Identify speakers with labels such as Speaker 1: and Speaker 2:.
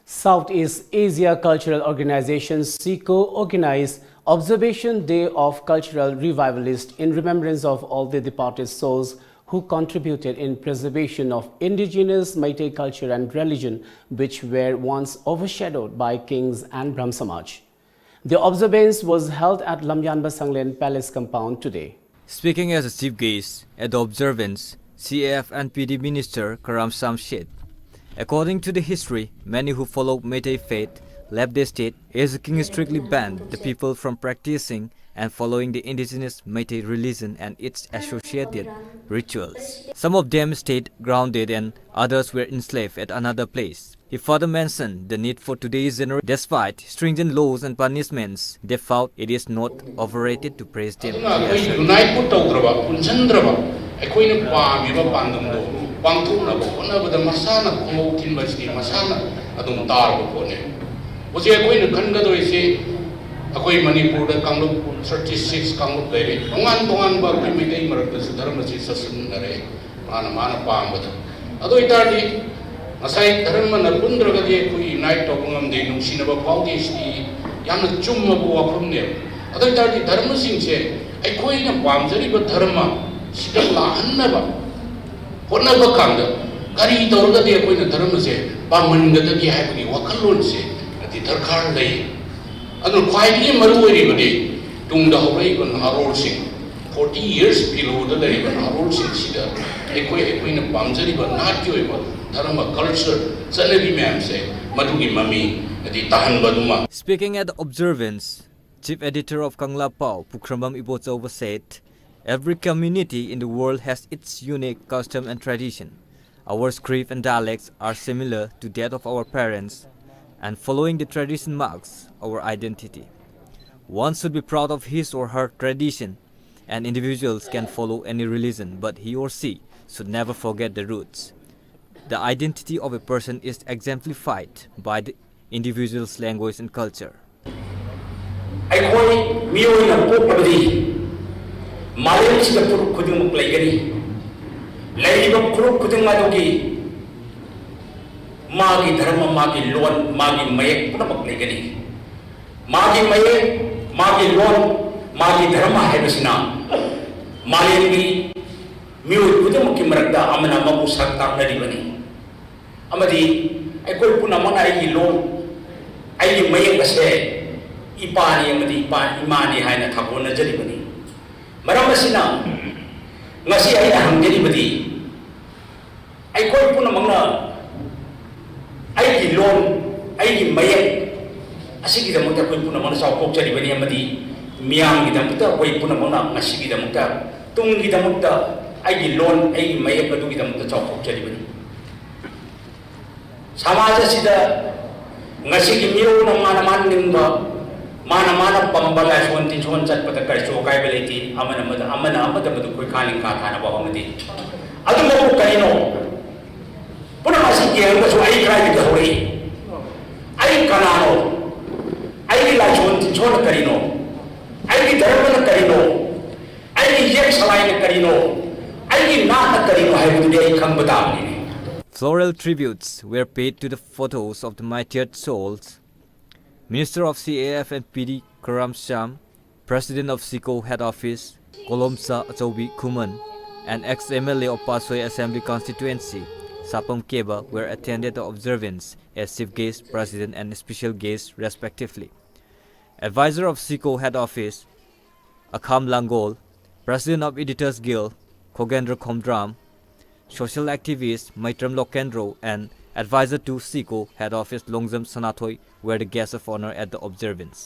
Speaker 1: Southeast Asia Cultural Organization SEACO organized Observation Day of Cultural Revivalist in remembrance of all the departed souls who contributed in preservation of indigenous Meitei culture and religion, which were once overshadowed by kings and Brahma Samaj. The observance was held at Lamyanba Shanglen Palace compound today.
Speaker 2: Speaking as a chief guest at the observance, CAF and PD Minister Karam Shyam said, according to the history, many who follow Meitei faith left the state as the king strictly banned the people from practicing and following the indigenous Meitei religion and its associated rituals. Some of them stayed grounded and others were enslaved at another place. He further mentioned the need for today's generation. Despite stringent laws and punishments, they found it is not overrated to praise them.
Speaker 3: Akoi Manipur da Kanglup 36 Kanglup lere tongan ba akoi Meitei marakta su dharma si sasun nare mana pambada ado itadi asai dharma na pundra gadi akoi unite to ngam de nungsina ba paudi sti yamna chumma bu wafum ne ado itadi dharma sing se akoi na pamjari ba dharma sida la hanna ba honna ba kangda kari dorga de akoi na dharma se ba man gada ki hai bagi wakalon se ati darkar lei adu quietly maruiri bade tungda horai ban harol sing 40 years below the lay ban harol sing sida ekoi na pamjari ban natyo ba dharma culture sanabi ma'am say madugi mami adi tahan baduma.
Speaker 2: Speaking at the observance, chief editor of Kangla Pau Pukramam Ibotsova said, every community in the world has its unique custom and tradition. Our script and dialects are similar to that of our parents, and following the tradition marks our identity. One should be proud of his or her tradition, and individuals can follow any religion, but he or she should never forget the roots. The identity of a person is exemplified by the individual's language and culture.
Speaker 4: Magi dharma magi lon magi mayek punamak legani magi mayek magi lon magi dharma hebasina malengi miu punamak kimaragda amana mabu sakta nadi bani amadi ekol punamak ai lon ai mayek kase ipani amadi imani haina thakona jadi bani maramasina ngasi ai hangjari badi ekol punamak na ai lon ai mayek asigi da mutta koi puna mana saw kok jari bani amadi miam gi da mutta koi puna mana asigi da mutta tung gi da mutta ai lon ai mayek adu gi da mutta saw kok jari bani samaja sida ngasi gi miu na mana ningba mana pambala son tin son chat pada kai so kai beleti amana madu koi khaling ka thana ba amadi adu mo kai no puna masih yang kesu ai krai di hori ai kanano ai la chon karino ai dharma karino ai yek salai karino ai na karino hai bu dei kham bata ni.
Speaker 2: Floral tributes were paid to the photos of the martyred souls. Minister of CAF and PD Karam Shyam, President of SEACO Head Office Kolomsa Achobi Kuman, and ex-MLA of Pasoi Assembly Constituency Sapam Keba were attended the observance as chief guest, president and special guest respectively. Advisor of SEACO Head Office Akham Langol, President of Editors Guild Kogendra Khomdram, social activist Maitram Lokendro and advisor to SEACO Head Office Longzam Sanathoy were the guests of honor at the observance.